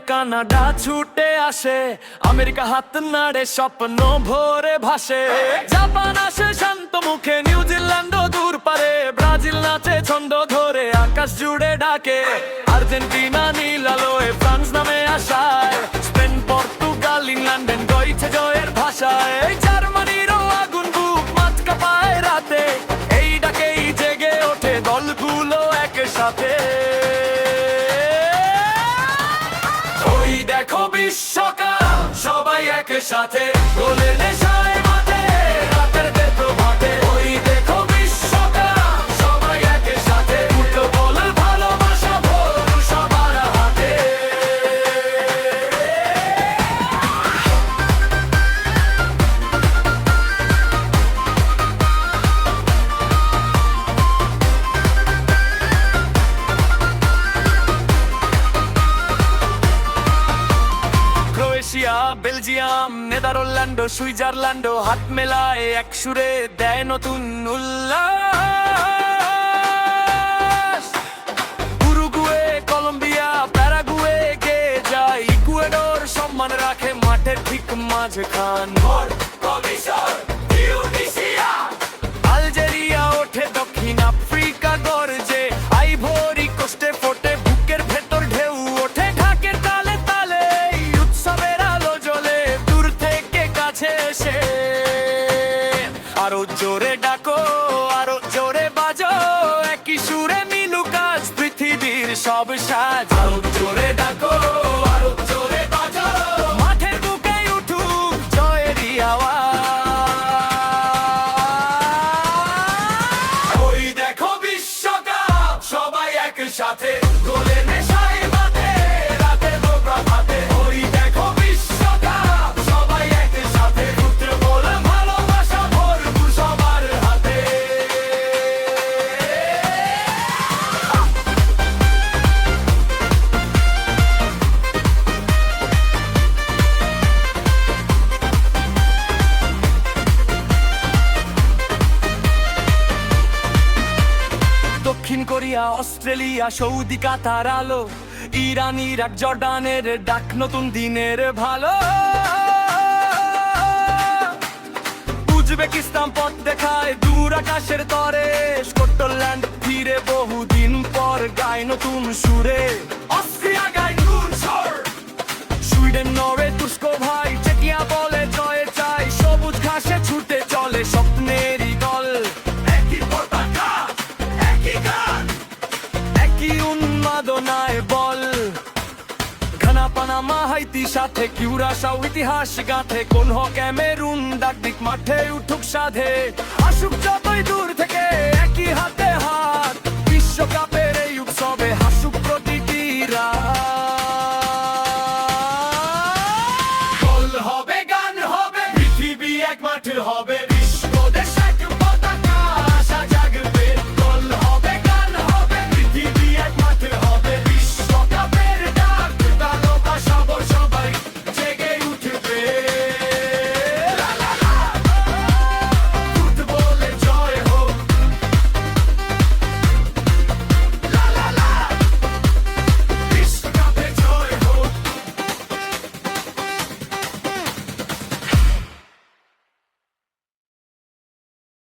Canada ছুটে আসে, America হাত নাড়ে স্বপ্ন ভরে ভাসে। জাপান আসে শান্ত মুখে, নিউজিল্যান্ড দূর পারে, ব্রাজিল নাচে ছন্দ ধরে আকাশ জুড়ে ডাকে। আর্জেন্টিনা নীল আলোয়, ফ্রান্স নামে আশায়, স্পেন পর্তুগাল ইংল্যান্ডেন গইছে জয়ের ভাষায়। জার্মানিরও আগুন বুক মাছ কাঁপায় রাতে, এই ডাকেই জেগে ওঠে দলগুলো একসাথে। ওই দেখো বিশ্বকাপ, সবাই একসাথে, গোলের নেশায় মাঠে, রাতের প্রভাতে। ওই দেখো বিশ্বকাপ, সবাই একসাথে, ফুটবলের ভালোবাসা ভোর সবার হাতে। ক্রোয়েশিয়া, বেলজিয়াম, নেদারল্যান্ড, সুইজারল্যান্ড হাত মেলায় এক সুরে দেয় নতুন উল্লাস। উরুগুয়ে, কলম্বিয়া, প্যারাগুয়ে গে যায়, ইকুয়েডর সম্মান রাখে মাঠের ঠিক মাঝখান। আলজেরিয়া ওঠে, দক্ষিণ আফ্রিকা গর্জে, আইভরি কোস্টে ফোটে বুকের ভেতর ঢেউ ওঠে। ঢাকের তালে তালে উৎসবের আলো জ্বলে, দূর থেকে কাছে এসে আরো জোরে ডাকো, আরো জোরে বাজো, একই সুরে মিলুক আজ পৃথিবীর সব সাজ। আরো জোরে ডাকো, আরো জোরে বাজো, মাঠের বুকে উঠুক জয়েরই আওয়াজ। ওই দেখো বিশ্বকাপ, সবাই একসাথে, গোলের নেশায় মাঠে, রাতের প্রভাতে। ওই দেখো বিশ্বকাপ, সবাই একসাথে, ফুটবল ভালোবাসা ভরপুর সবার হাতে। দক্ষিণ কোরিয়া, অস্ট্রেলিয়া, সৌদি, কাতার আলো, ইরান, ইরাক, জর্ডানের ডাক নতুন দিনের ভালো। উজবেকিস্তান পথ দেখায় দূর আকাশের তরে, স্কটল্যান্ড ফিরে বহুদিন পর গায় নতুন সুরে। অস্ট্রিয়া গায় নতুন সুর, সুইডেন, নরওয়ে, তুর্স্ক ভাই, চেকিয়া বলে জয়ে চাই, সবুজ ঘাসে ছুটে চলে স্বপ্নেরই গল। একই পতাকা, একই গান, একই উন্মাদনায় বল। ঘানা, পানামা, হাইতি সাথে, কিউরাসাও ইতিহাস গাঁথে, কোন ক্যামেরুন ডাক দিক মাঠে উঠুক সাধে। আসুক যতই দূর থেকে, একই হাতে হাত, বিশ্বকাপের এই উৎসবে হাসুক প্রতিটি রাত। গোল হবে, গান হবে, পৃথিবী এক মাঠে হবে।